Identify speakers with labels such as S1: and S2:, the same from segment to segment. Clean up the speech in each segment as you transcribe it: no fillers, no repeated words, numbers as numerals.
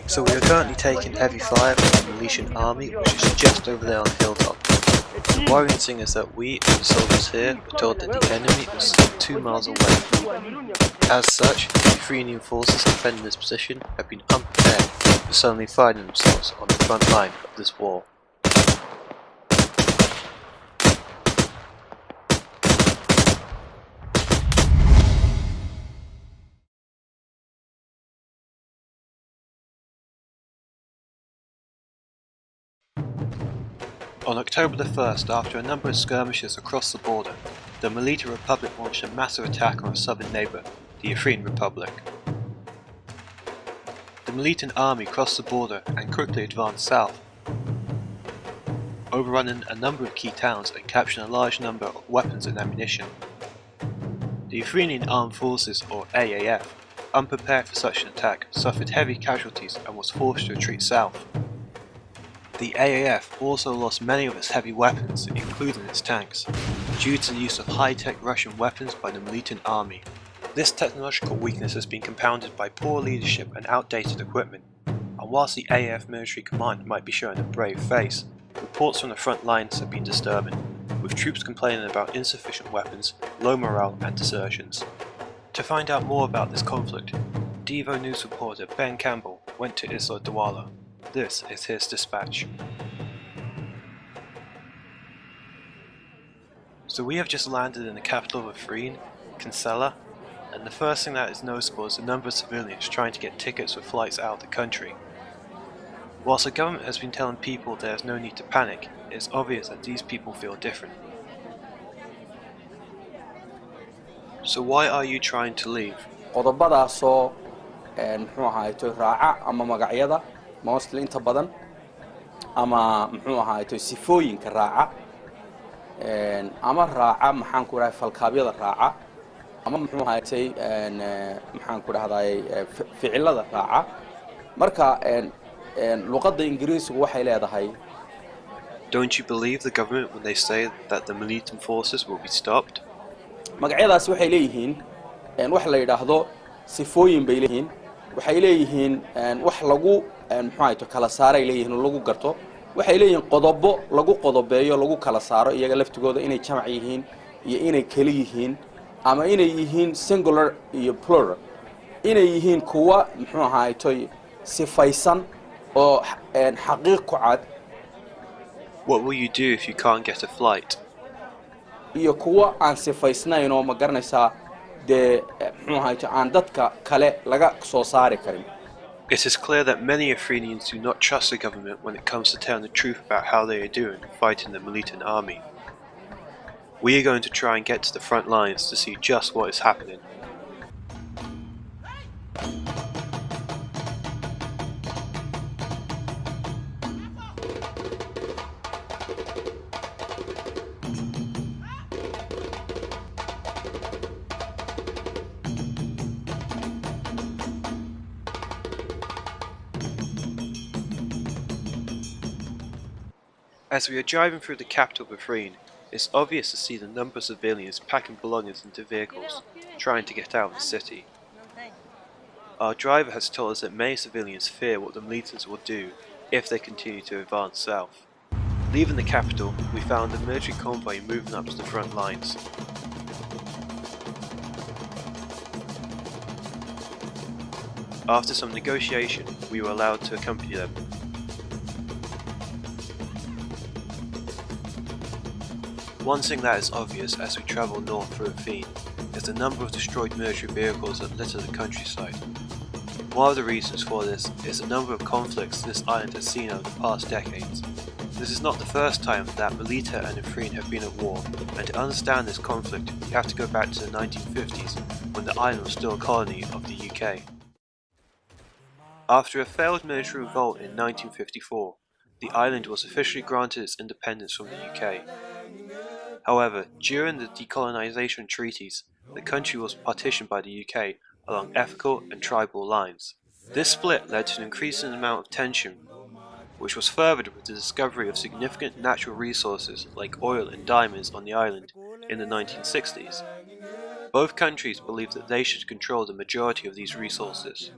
S1: So we are currently taking heavy fire from the Molitian Army, which is just over there on the hilltop. The worrying thing is that we, and the soldiers here, were told that the enemy was still 2 miles away. As such, the Afrenian forces defending this position have been unprepared for suddenly finding themselves on the front line of this war. On October the 1st, after a number of skirmishes across the border, the Molitan Republic launched a massive attack on our southern neighbour, the Afrene Republic. The Molitan army crossed the border and quickly advanced south, overrunning a number of key towns and capturing a large number of weapons and ammunition. The Afrenian Armed Forces, or AAF, unprepared for such an attack, suffered heavy casualties and was forced to retreat south. The AAF also lost many of its heavy weapons, including its tanks, due to the use of high-tech Russian weapons by the Molitan army. This technological weakness has been compounded by poor leadership and outdated equipment, and whilst the AAF military command might be showing a brave face, reports from the front lines have been disturbing, with troops complaining about insufficient weapons, low morale and desertions. To find out more about this conflict, DEVO news reporter Ben Campbell went to Isla Duala. This is his dispatch. So we have just landed in the capital of Afrene, Kansala, and the first thing that is noticeable is the number of civilians trying to get tickets for flights out of the country. Whilst the government has been telling people there is no need to panic, it is obvious that these people feel different. So why are you trying to leave?
S2: qodobadaasoo muxuu ahaato raaca ama magacyada mostly inta badan ama muxuu ahaato sifooyinka raaca ama raaca maxaan ku rahay falkaabyada raaca ama muxuu ahaatay maxaan ku dhahday ficilada raaca marka luqadda Ingiriisigu waxay leedahay.
S1: Don't you believe the government when they say that the Molitan forces will be stopped?
S2: magacyadaas waxay leeyihiin wax la yiraahdo sifooyin bay leeyihiin waxay leeyihiin wax lagu muxuu ahaato kala saaray leeyihiin oo lagu garto waxay leeyihiin qodobo lagu qodobeeyo lagu kala saaro iyaga laftigooda inay jamac yihiin iyo inay kala yihiin ama inay yihiin singular iyo plural inay yihiin kuwa muxuu ahaato sifaysan oo xaqiiq ku cad.
S1: What will you do if you can't get a flight?
S2: iyo kuwa aan sifaysnayn oo ma garanaysaa de muxuu ahaato aan dadka kale laga soo saari karin.
S1: It is clear that many Afrenians do not trust the government when it comes to telling the truth about how they are doing fighting the Molitan army. We are going to try and get to the front lines to see just what is happening. As we are driving through the capital of Afrene, it's obvious to see the number of civilians packing belongings into vehicles, trying to get out of the city. Our driver has told us that many civilians fear what the Molitans will do if they continue to advance south. Leaving the capital, we found a military convoy moving up to the front lines. After some negotiation, we were allowed to accompany them. One thing that is obvious as we travel north through Afrene is the number of destroyed military vehicles that litter the countryside. One of the reasons for this is the number of conflicts this island has seen over the past decades. This is not the first time that Molita and Afrene have been at war, and to understand this conflict we have to go back to the 1950s when the island was still a colony of the UK. After a failed military revolt in 1954, the island was officially granted its independence from the UK. However, during the decolonisation treaties, the country was partitioned by the UK along ethnical and tribal lines. This split led to an increasing amount of tension, which was furthered with the discovery of significant natural resources like oil and diamonds on the island in the 1960s. Both countries believed that they should control the majority of these resources.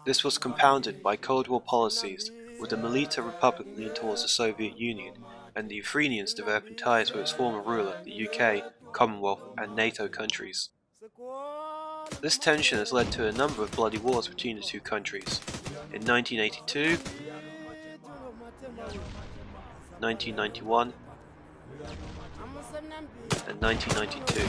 S1: This was compounded by Cold War policies, with the Molitan Republic leaning towards the Soviet Union and the Afrenians developing ties with its former ruler, the UK, Commonwealth and NATO countries. This tension has led to a number of bloody wars between the two countries. In 1982, 1991 and 1992.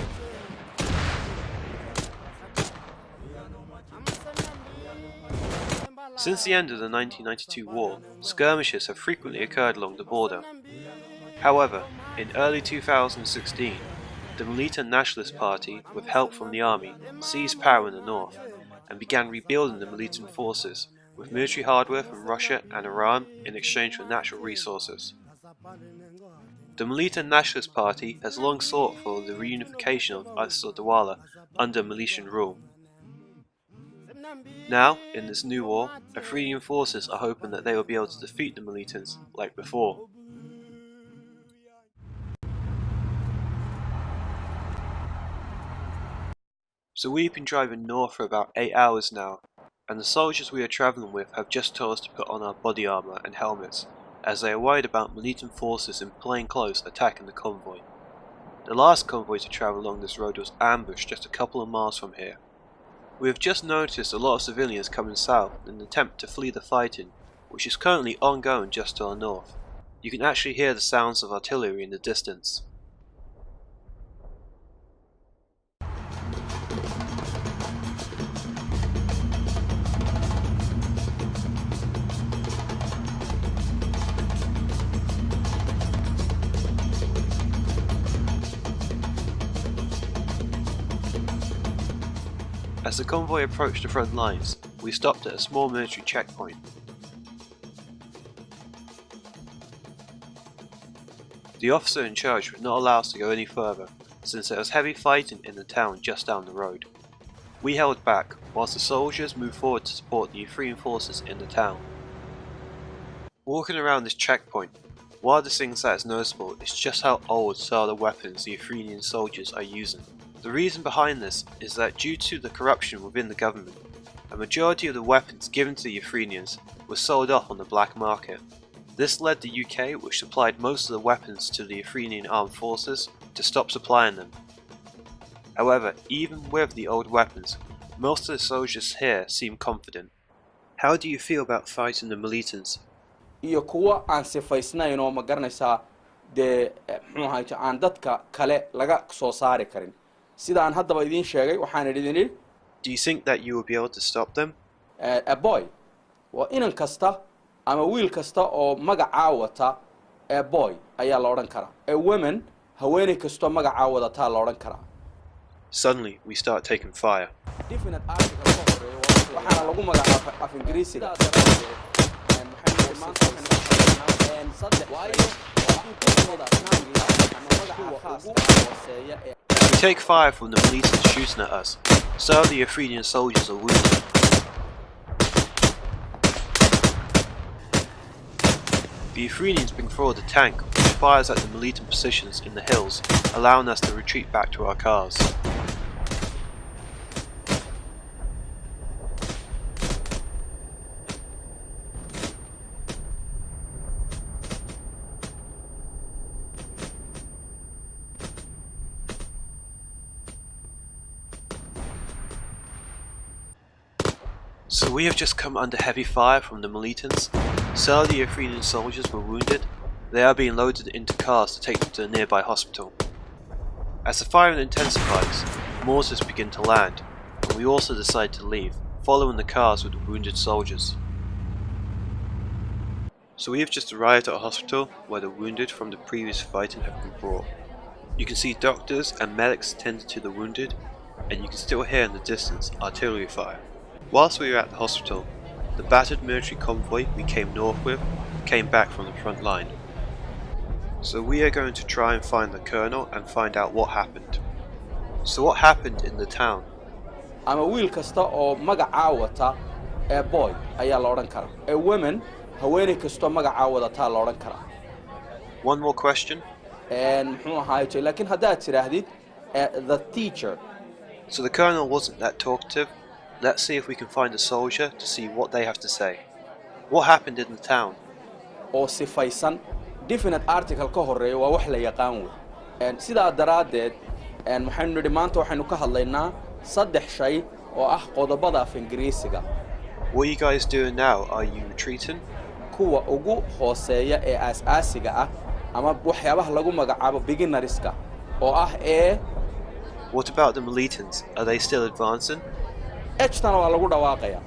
S1: Since the end of the 1992 war, skirmishes have frequently occurred along the border. However, in early 2016, the Molitian Nationalist Party, with help from the army, seized power in the north and began rebuilding the Molitan forces with military hardware from Russia and Iran in exchange for natural resources. The Molitian Nationalist Party has long sought for the reunification of Isla Duala under Molitian rule. Now, in this new war, Afrenian forces are hoping that they will be able to defeat the Molitans like before. So we've been driving north for about 8 hours now, and the soldiers we are travelling with have just told us to put on our body armour and helmets, as they are worried about Molitan forces in plain clothes attacking the convoy. The last convoy to travel along this road was ambushed just a couple of miles from here. We have just noticed a lot of civilians coming south in an attempt to flee the fighting, which is currently ongoing just to our north. You can actually hear the sounds of artillery in the distance. As the convoy approached the front lines, we stopped at a small military checkpoint. The officer in charge would not allow us to go any further, since there was heavy fighting in the town just down the road. We held back, whilst the soldiers moved forward to support the Afrene forces in the town. Walking around this checkpoint, one of the things that is noticeable is just how old some of the weapons the Afrenian soldiers are using. The reason behind this is that due to the corruption within the government, a majority of the weapons given to the Afrenians were sold off on the black market. This led the UK, which supplied most of the weapons to the Afrenian Armed Forces, to stop supplying them. However, even with the old weapons, most of the soldiers here seem confident. How do you feel about fighting the Molitans?
S2: iyo kuwa aan sifaysnayn oo ma garanaysaa de muxuu ahaay aan dadka kale laga soo saari karin sida aan haddaba idin sheegay waxaan idin
S1: Do you think that you will be able to stop them?
S2: A boy waa inan kasta ama wiil kasta oo magaca wata a boy ayaa la oran karaa a woman haweeney kasto magaca wadata la oran karaa.
S1: Suddenly we start taking fire.
S2: Definite article waxaana lagu magacaabaa af Ingiriisiga
S1: We take fire from the Molitians shooting at us. Some of the Afrenian soldiers are wounded. The Afrenians bring forward a tank which fires at the Molitan positions in the hills, allowing us to retreat back to our cars. So we have just come under heavy fire from the Molitans. Some of the Afrenian soldiers were wounded. They are being loaded into cars to take them to a nearby hospital. As the firing intensifies, mortars begin to land, and we also decide to leave, following the cars with the wounded soldiers. So we have just arrived at a hospital where the wounded from the previous fighting have been brought. You can see doctors and medics tending to the wounded, and you can still hear in the distance artillery fire. Whilst we were at the hospital, the battered military convoy we came north with came back from the front line. So we are going to try and find the colonel and find out what happened. So what happened in the town?
S2: ama wiil kasta oo magaca wata a boy ayaa la oran karaa a woman haweeney kasto magaca wadata la oran karaa.
S1: One more question.
S2: Muxuu ahaay laakiin haddaad tiraahdid the teacher.
S1: So the colonel wasn't that talkative? Let's see if we can find a soldier to see what they have to say. What happened in the town?
S2: oo sifaysan definite article ka horeeyo waa wax la yaqaan wey sidaa daraadeed waxaynu nidhi maanta waxaynu ka hadlaynaa saddex shay oo ah qodobada af Ingiriisiga.
S1: What are you guys doing now? Are you retreating?
S2: kuwa ugu hooseeya ee aas-aasiga ah ama waxyaabaha lagu magacaabo beginnerska oo ah
S1: What about the Molitans? Are they still advancing?
S2: Ejtana waa lagu dhawaaqaya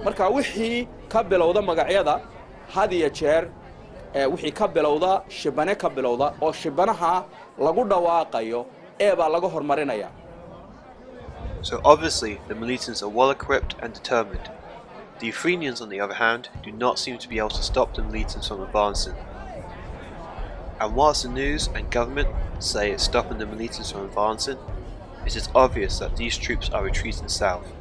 S2: marka wixii ka bilowda magacyada had iyo jeer wixii ka bilowda shibane ka bilowda oo shibanaha lagu dhawaaqayo baa laga hormarinaya.
S1: So obviously the Molitans are well equipped and determined. The Afrenians, on the other hand, do not seem to be able to stop the Molitans from advancing. And whilst the news and government say it's stopping the Molitans from advancing, it is obvious that these troops are retreating south.